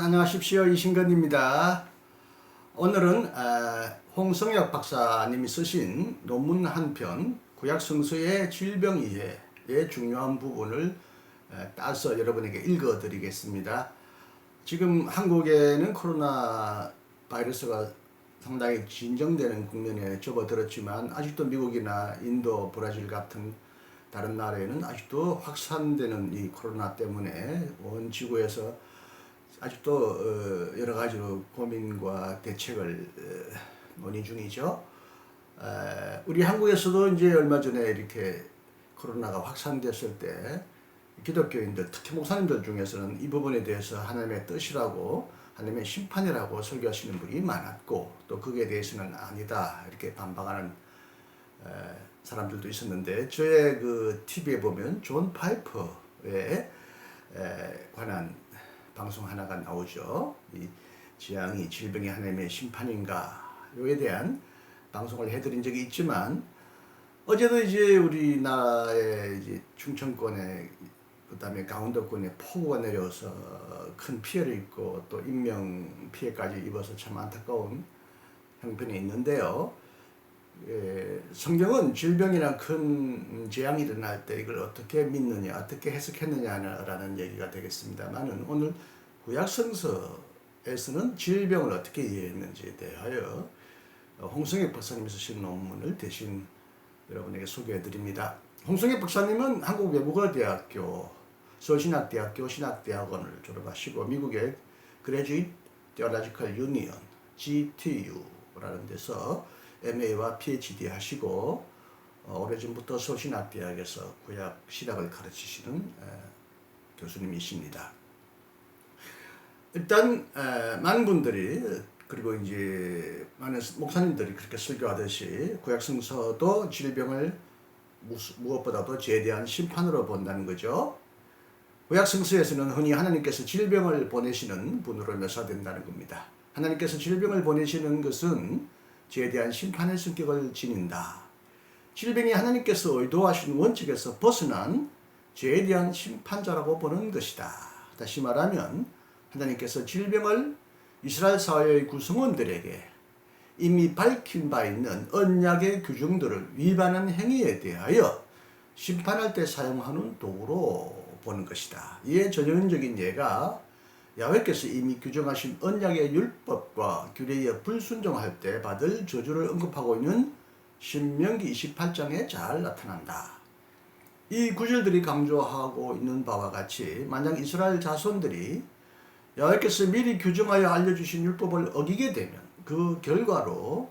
안녕하십시오. 이신근입니다. 오늘은 홍성혁 박사님이 쓰신 논문 한 편, 구약 성서의 질병 이해의 중요한 부분을 따서 여러분에게 읽어드리겠습니다. 지금 한국에는 코로나 바이러스가 상당히 진정되는 국면에 접어들었지만 아직도 미국이나 인도, 브라질 같은 다른 나라에는 아직도 확산되는 이 코로나 때문에 온 지구에서 아직도 여러 가지로 고민과 대책을 논의 중이죠. 우리 한국에서도 이제 얼마 전에 이렇게 코로나가 확산됐을 때 기독교인들, 특히 목사님들 중에서는 이 부분에 대해서 하나님의 뜻이라고, 하나님의 심판이라고 설교하시는 분이 많았고, 또 거기에 대해서는 아니다 이렇게 반박하는 사람들도 있었는데, 저의 그 TV에 보면 존 파이퍼에 관한 방송 하나가 나오죠. 이 지향이 질병이 하나님의 심판인가 요에 대한 방송을 해드린 적이 있지만, 어제도 이제 우리나라의 이제 충청권에 그다음에 강원도권에 폭우가 내려서 큰 피해를 입고 또 인명 피해까지 입어서 참 안타까운 형편이 있는데요. 성경은 질병이나 큰 재앙이 일어날 때 이걸 어떻게 믿느냐, 어떻게 해석했느냐라는 얘기가 되겠습니다만은, 오늘 구약 성서에서는 질병을 어떻게 이해했는지에 대하여 홍성혁 박사님이 쓰신 논문을 대신 여러분에게 소개해 드립니다. 홍성혁 박사님은 한국 외국어대학교 서울신학대학교 신학대학원을 졸업하시고 미국의 Graduate Theological Union GTU라는 데서 MA와 PhD 하시고 오래전부터 서울신학대학에서 구약 신학을 가르치시는 교수님이십니다. 일단 많은 분들이, 그리고 이제 많은 목사님들이 그렇게 설교하듯이 구약 성서도 질병을 무엇보다도 죄에 심판으로 본다는 거죠. 구약 성서에서는 흔히 하나님께서 질병을 보내시는 분으로 묘사된다는 겁니다. 하나님께서 질병을 보내시는 것은 죄에 대한 심판의 성격을 지닌다. 질병이 하나님께서 의도하신 원칙에서 벗어난 죄에 대한 심판자라고 보는 것이다. 다시 말하면 하나님께서 질병을 이스라엘 사회의 구성원들에게 이미 밝힌 바 있는 언약의 규정들을 위반한 행위에 대하여 심판할 때 사용하는 도구로 보는 것이다. 이에 전형적인 예가 야훼께서 이미 규정하신 언약의 율법과 규례에 불순종할 때 받을 저주를 언급하고 있는 신명기 28장에 잘 나타난다. 이 구절들이 강조하고 있는 바와 같이 만약 이스라엘 자손들이 야훼께서 미리 규정하여 알려주신 율법을 어기게 되면 그 결과로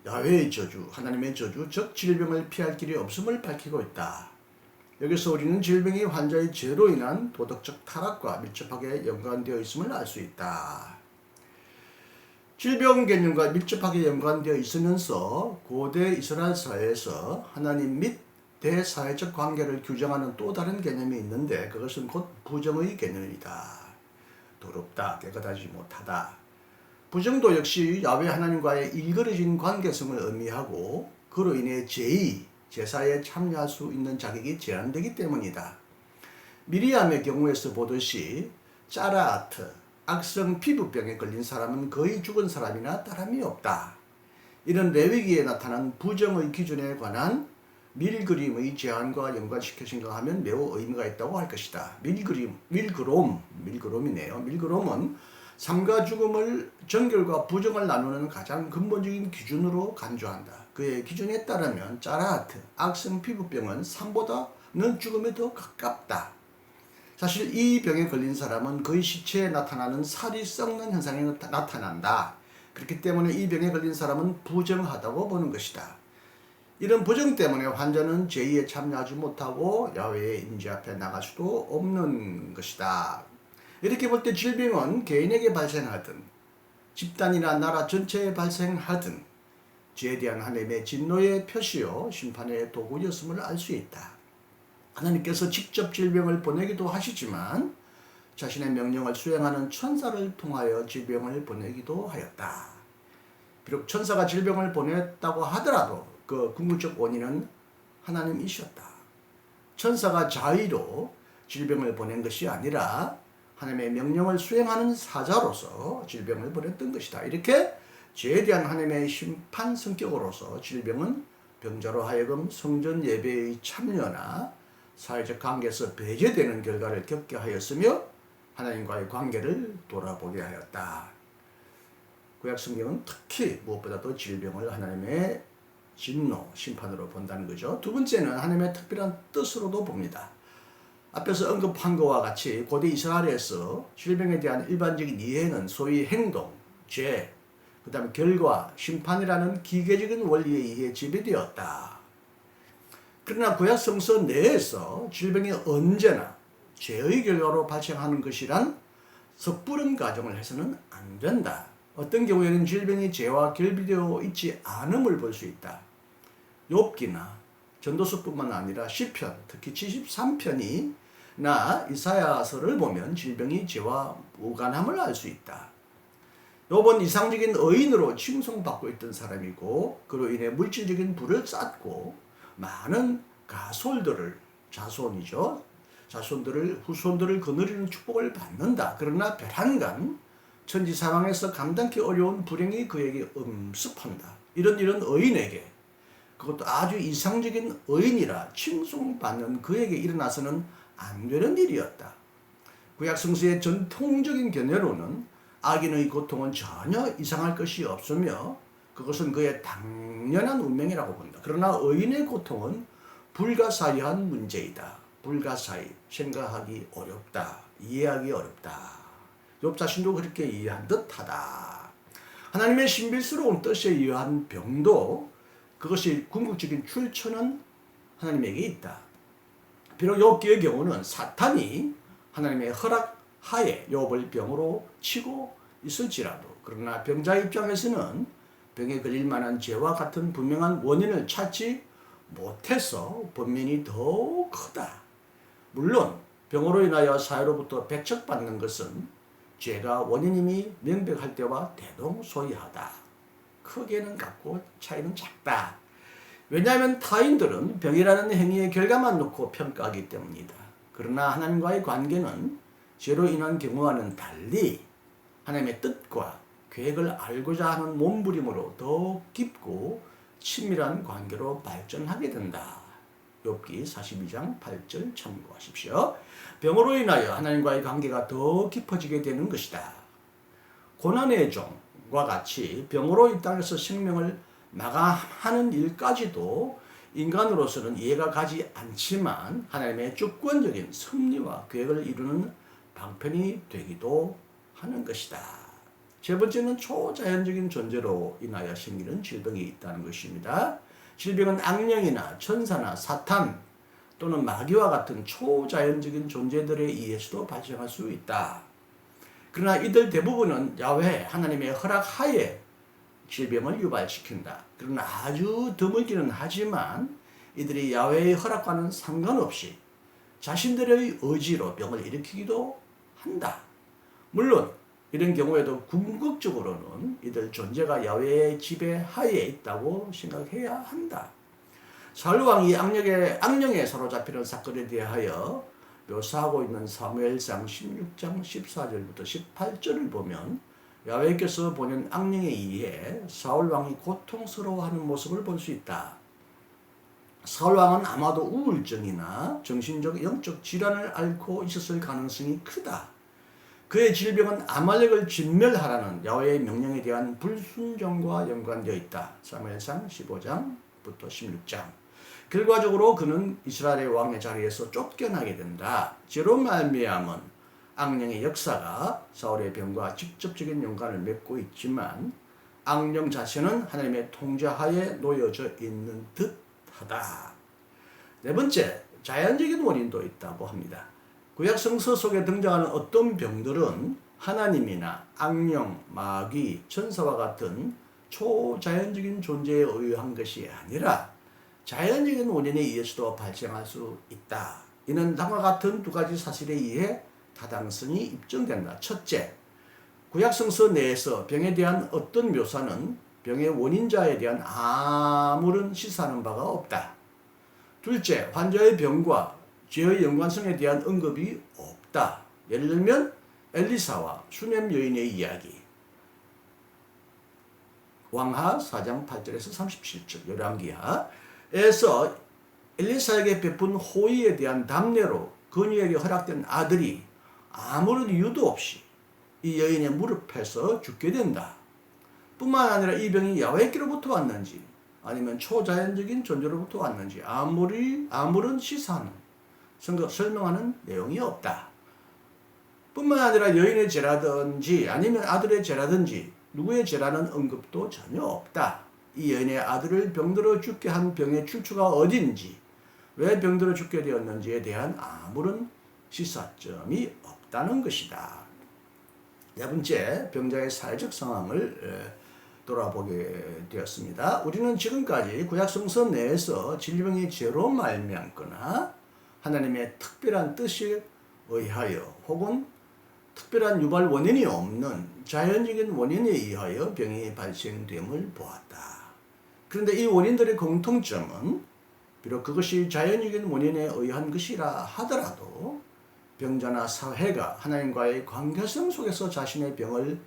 야훼의 저주, 하나님의 저주, 즉 질병을 피할 길이 없음을 밝히고 있다. 여기서 우리는 질병이 환자의 죄로 인한 도덕적 타락과 밀접하게 연관되어 있음을 알 수 있다. 질병 개념과 밀접하게 연관되어 있으면서 고대 이스라엘 사회에서 하나님 및 대사회적 관계를 규정하는 또 다른 개념이 있는데, 그것은 곧 부정의 개념이다. 더럽다, 깨끗하지 못하다. 부정도 역시 야훼 하나님과의 일그러진 관계성을 의미하고, 그로 인해 제사에 참여할 수 있는 자격이 제한되기 때문이다. 미리암의 경우에서 보듯이 짜라아트, 악성 피부병에 걸린 사람은 거의 죽은 사람이나 다름이 없다. 이런 레위기에 나타난 부정의 기준에 관한 밀그림의 제안과 연관시켜 생각하면 매우 의미가 있다고 할 것이다. 밀그롬이네요. 밀그롬은 삶과 죽음을, 정결과 부정을 나누는 가장 근본적인 기준으로 간주한다. 그의 기준에 따르면 짜라아트, 악성 피부병은 삶보다는 죽음에 더 가깝다. 사실 이 병에 걸린 사람은 그의 시체에 나타나는 살이 썩는 현상이 나타난다. 그렇기 때문에 이 병에 걸린 사람은 부정하다고 보는 것이다. 이런 부정 때문에 환자는 제의에 참여하지 못하고 야훼의 임재 앞에 나갈 수도 없는 것이다. 이렇게 볼 때 질병은 개인에게 발생하든 집단이나 나라 전체에 발생하든 죄에 대한 하나님의 진노의 표시요 심판의 도구였음을 알 수 있다. 하나님께서 직접 질병을 보내기도 하시지만 자신의 명령을 수행하는 천사를 통하여 질병을 보내기도 하였다. 비록 천사가 질병을 보냈다고 하더라도 그 궁극적 원인은 하나님이셨다. 천사가 자의로 질병을 보낸 것이 아니라 하나님의 명령을 수행하는 사자로서 질병을 보냈던 것이다. 이렇게 죄에 대한 하나님의 심판 성격으로서 질병은 병자로 하여금 성전 예배의 참여나 사회적 관계에서 배제되는 결과를 겪게 하였으며 하나님과의 관계를 돌아보게 하였다. 구약 성경은 특히 무엇보다도 질병을 하나님의 진노, 심판으로 본다는 거죠. 두 번째는 하나님의 특별한 뜻으로도 봅니다. 앞에서 언급한 것과 같이 고대 이스라엘에서 질병에 대한 일반적인 이해는 소위 행동, 죄, 그 다음에 결과, 심판이라는 기계적인 원리에 의해 지배되었다. 그러나 구약 성서 내에서 질병이 언제나 죄의 결과로 발생하는 것이란 섣부른 가정을 해서는 안 된다. 어떤 경우에는 질병이 죄와 결비되어 있지 않음을 볼 수 있다. 욥기나 전도서뿐만 아니라 시편, 특히 73편이 나 이사야서를 보면 질병이 죄와 무관함을 알 수 있다. 욥은 이상적인 의인으로 칭송받고 있던 사람이고 그로 인해 물질적인 부를 쌓고 많은 자손들을 후손들을 거느리는 축복을 받는다. 그러나 벼랑간 천지 상황에서 감당기 어려운 불행이 그에게 음습한다. 이런 의인에게 그것도 아주 이상적인 의인이라 칭송받는 그에게 일어나서는 안 되는 일이었다. 구약 성서의 전통적인 견해로는 악인의 고통은 전혀 이상할 것이 없으며 그것은 그의 당연한 운명이라고 본다. 그러나 의인의 고통은 불가사의한 문제이다. 불가사의, 생각하기 어렵다. 이해하기 어렵다. 욥 자신도 그렇게 이해한 듯하다. 하나님의 신비스러운 뜻에 의한 병도 그것이 궁극적인 출처는 하나님에게 있다. 비록 욥기의 경우는 사탄이 하나님의 허락 하에 욥을 병으로 치고 있을지라도 그러나 병자의 입장에서는 병에 걸릴 만한 죄와 같은 분명한 원인을 찾지 못해서 번민이 더 크다. 물론 병으로 인하여 사회로부터 배척받는 것은 죄가 원인임이 명백할 때와 대동소이하다. 크게는 같고 차이는 작다. 왜냐하면 타인들은 병이라는 행위의 결과만 놓고 평가하기 때문이다. 그러나 하나님과의 관계는 죄로 인한 경우와는 달리 하나님의 뜻과 계획을 알고자 하는 몸부림으로 더 깊고 친밀한 관계로 발전하게 된다. 욥기 42장 8절 참고하십시오. 병으로 인하여 하나님과의 관계가 더 깊어지게 되는 것이다. 고난의 종과 같이 병으로 이 땅에서 생명을 마감하는 일까지도 인간으로서는 이해가 가지 않지만 하나님의 주권적인 섭리와 계획을 이루는 방편이 되기도 하는 것이다. 세 번째는 초자연적인 존재로 인하여 생기는 질병이 있다는 것입니다. 질병은 악령이나 천사나 사탄 또는 마귀와 같은 초자연적인 존재들에 의해서도 발생할 수 있다. 그러나 이들 대부분은 야훼 하나님의 허락하에 질병을 유발시킨다. 그러나 아주 드물기는 하지만 이들이 야훼의 허락과는 상관없이 자신들의 의지로 병을 일으키기도 한다. 물론 이런 경우에도 궁극적으로는 이들 존재가 야훼의 지배하에 있다고 생각해야 한다. 사울왕이 악령에 사로잡히는 사건에 대하여 묘사하고 있는 사무엘상 16장 14절부터 18절을 보면 야훼께서 보낸 악령에 의해 사울왕이 고통스러워하는 모습을 볼 수 있다. 사울왕은 아마도 우울증이나 정신적 영적 질환을 앓고 있었을 가능성이 크다. 그의 질병은 아말렉을 진멸하라는 야훼의 명령에 대한 불순종과 연관되어 있다. 사무엘상 15장부터 16장. 결과적으로 그는 이스라엘의 왕의 자리에서 쫓겨나게 된다. 죄로 말미암은 악령의 역사가 사울의 병과 직접적인 연관을 맺고 있지만 악령 자체는 하나님의 통제하에 놓여져 있는 듯하다. 네 번째, 자연적인 원인도 있다고 합니다. 구약 성서 속에 등장하는 어떤 병들은 하나님이나 악령, 마귀, 천사와 같은 초자연적인 존재에 의한 것이 아니라 자연적인 원인에 의해서도 발생할 수 있다. 이는 다음과 같은 두 가지 사실에 의해 타당성이 입증된다. 첫째, 구약 성서 내에서 병에 대한 어떤 묘사는 병의 원인자에 대한 아무런 시사하는 바가 없다. 둘째, 환자의 병과 죄의 연관성에 대한 언급이 없다. 예를 들면 엘리사와 수넴 여인의 이야기. 왕하 4장 8절에서 37절 열왕기하에서 엘리사에게 베푼 호의에 대한 답례로 그녀에게 허락된 아들이 아무런 이유도 없이 이 여인의 무릎에서 죽게 된다. 뿐만 아니라 이 병이 야훼께로부터 왔는지 아니면 초자연적인 존재로부터 왔는지 아무런 시사하는 설명하는 내용이 없다. 뿐만 아니라 여인의 죄라든지 아니면 아들의 죄라든지 누구의 죄라는 언급도 전혀 없다. 이 여인의 아들을 병들어 죽게 한 병의 출처가 어딘지 왜 병들어 죽게 되었는지에 대한 아무런 시사점이 없다는 것이다. 네 번째, 병자의 사회적 상황을 돌아보게 되었습니다. 우리는 지금까지 구약성서 내에서 질병이 죄로 말미암거나 하나님의 특별한 뜻에 의하여 혹은 특별한 유발 원인이 없는 자연적인 원인에 의하여 병이 발생됨을 보았다. 그런데 이 원인들의 공통점은 비록 그것이 자연적인 원인에 의한 것이라 하더라도 병자나 사회가 하나님과의 관계성 속에서 자신의 병을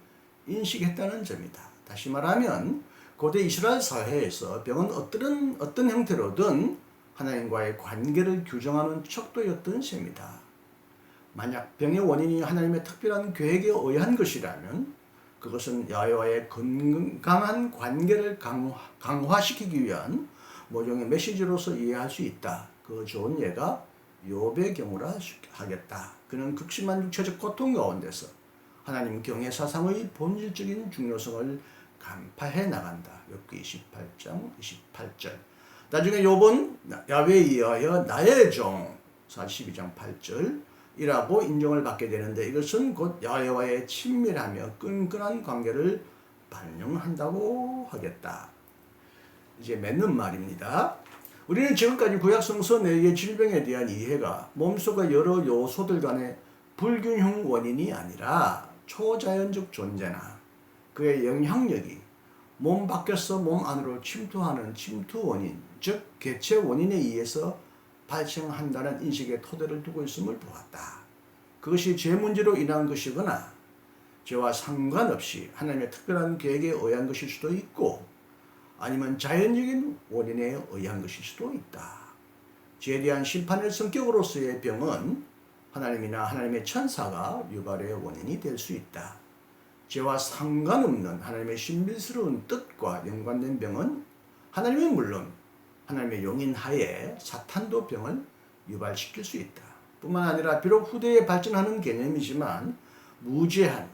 인식했다는 점이다. 다시 말하면 고대 이스라엘 사회에서 병은 어떤 형태로든 하나님과의 관계를 규정하는 척도였던 셈이다. 만약 병의 원인이 하나님의 특별한 계획에 의한 것이라면 그것은 야훼와의 건강한 관계를 강화시키기 위한 모종의 메시지로서 이해할 수 있다. 그 좋은 예가 욥의 경우라 하겠다. 그는 극심한 육체적 고통 가운데서 하나님 경외 사상의 본질적인 중요성을 간파해 나간다. 욥기 28장 28절. 나중에 욥은 야훼에 의하여 나의 종 42장 8절이라고 인정을 받게 되는데 이것은 곧 야훼와의 친밀하며 끈끈한 관계를 반영한다고 하겠다. 이제 맺는 말입니다. 우리는 지금까지 구약성서 내의 질병에 대한 이해가 몸속의 여러 요소들 간의 불균형 원인이 아니라 초자연적 존재나 그의 영향력이 몸 밖에서 몸 안으로 침투하는 침투 원인, 즉 개체 원인에 의해서 발생한다는 인식의 토대를 두고 있음을 보았다. 그것이 죄 문제로 인한 것이거나 죄와 상관없이 하나님의 특별한 계획에 의한 것일 수도 있고 아니면 자연적인 원인에 의한 것일 수도 있다. 죄에 대한 심판의 성격으로서의 병은 하나님이나 하나님의 천사가 유발의 원인이 될 수 있다. 죄와 상관없는 하나님의 신비스러운 뜻과 연관된 병은 하나님은 물론 하나님의 용인하에 사탄도 병을 유발시킬 수 있다. 뿐만 아니라 비록 후대에 발전하는 개념이지만 무죄한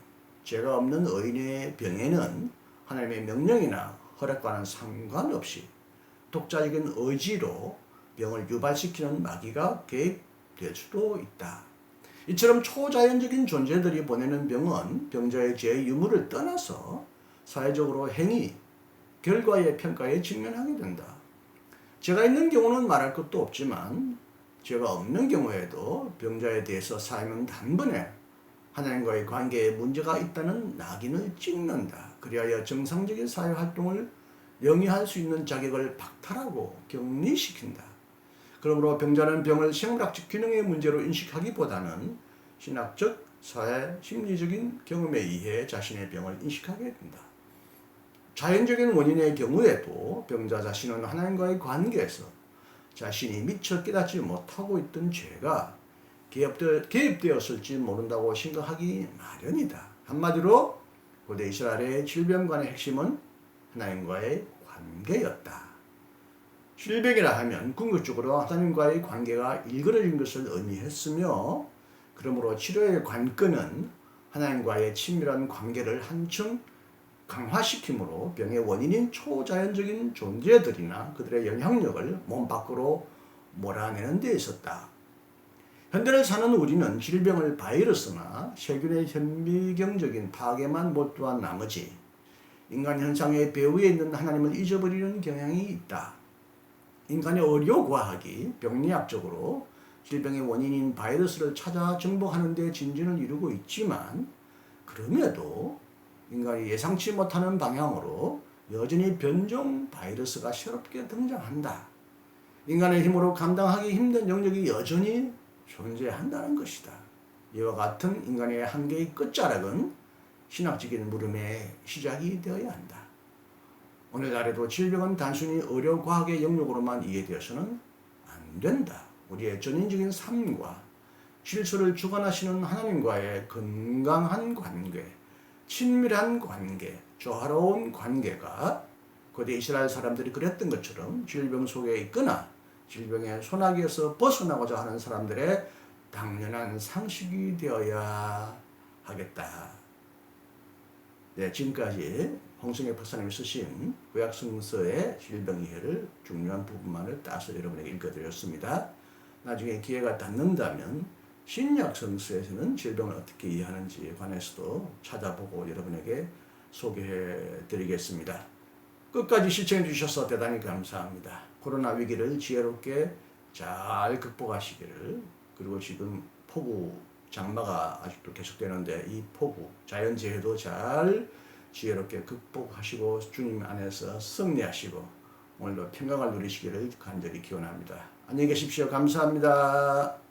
죄가 없는 의인의 병에는 하나님의 명령이나 허락과는 상관없이 독자적인 의지로 병을 유발시키는 마귀가 개입될 수도 있다. 이처럼 초자연적인 존재들이 보내는 병은 병자의 죄의 유무를 떠나서 사회적으로 행위, 결과의 평가에 직면하게 된다. 죄가 있는 경우는 말할 것도 없지만 죄가 없는 경우에도 병자에 대해서 사회는 단번에 하나님과의 관계에 문제가 있다는 낙인을 찍는다. 그리하여 정상적인 사회활동을 영위할 수 있는 자격을 박탈하고 격리시킨다. 그러므로 병자는 병을 생물학적 기능의 문제로 인식하기보다는 신학적, 사회, 심리적인 경험에 의해 자신의 병을 인식하게 된다. 자연적인 원인의 경우에도 병자 자신은 하나님과의 관계에서 자신이 미처 깨닫지 못하고 있던 죄가 개입되었을지 모른다고 생각하기 마련이다. 한마디로 고대 이스라엘의 질병관의 핵심은 하나님과의 관계였다. 질병이라 하면 궁극적으로 하나님과의 관계가 일그러진 것을 의미했으며 그러므로 치료의 관건은 하나님과의 친밀한 관계를 한층 강화시키므로 병의 원인인 초자연적인 존재들이나 그들의 영향력을 몸 밖으로 몰아내는 데 있었다. 현대를 사는 우리는 질병을 바이러스나 세균의 현미경적인 파괴만 몰두한 나머지 인간 현상의 배후에 있는 하나님을 잊어버리는 경향이 있다. 인간의 의료과학이 병리학적으로 질병의 원인인 바이러스를 찾아 정복하는 데 진전을 이루고 있지만 그럼에도 인간이 예상치 못하는 방향으로 여전히 변종 바이러스가 새롭게 등장한다. 인간의 힘으로 감당하기 힘든 영역이 여전히 존재한다는 것이다. 이와 같은 인간의 한계의 끝자락은 신학적인 물음의 시작이 되어야 한다. 오늘날에도 질병은 단순히 의료과학의 영역으로만 이해되어서는 안 된다. 우리의 전인적인 삶과 질서를 주관하시는 하나님과의 건강한 관계, 친밀한 관계, 조화로운 관계가 고대 이스라엘 사람들이 그랬던 것처럼 질병 속에 있거나 질병의 소나기에서 벗어나고자 하는 사람들의 당연한 상식이 되어야 하겠다. 네, 지금까지 홍성애 박사님이 쓰신 구약성서의 질병 이해를 중요한 부분만을 따서 여러분에게 읽어드렸습니다. 나중에 기회가 닿는다면 신약 성서에서는 질병을 어떻게 이해하는지에 관해서도 찾아보고 여러분에게 소개해 드리겠습니다. 끝까지 시청해 주셔서 대단히 감사합니다. 코로나 위기를 지혜롭게 잘 극복하시기를, 그리고 지금 폭우 장마가 아직도 계속되는데 이 폭우 자연재해도 잘 지혜롭게 극복하시고 주님 안에서 승리하시고 오늘도 평강을 누리시기를 간절히 기원합니다. 안녕히 계십시오. 감사합니다.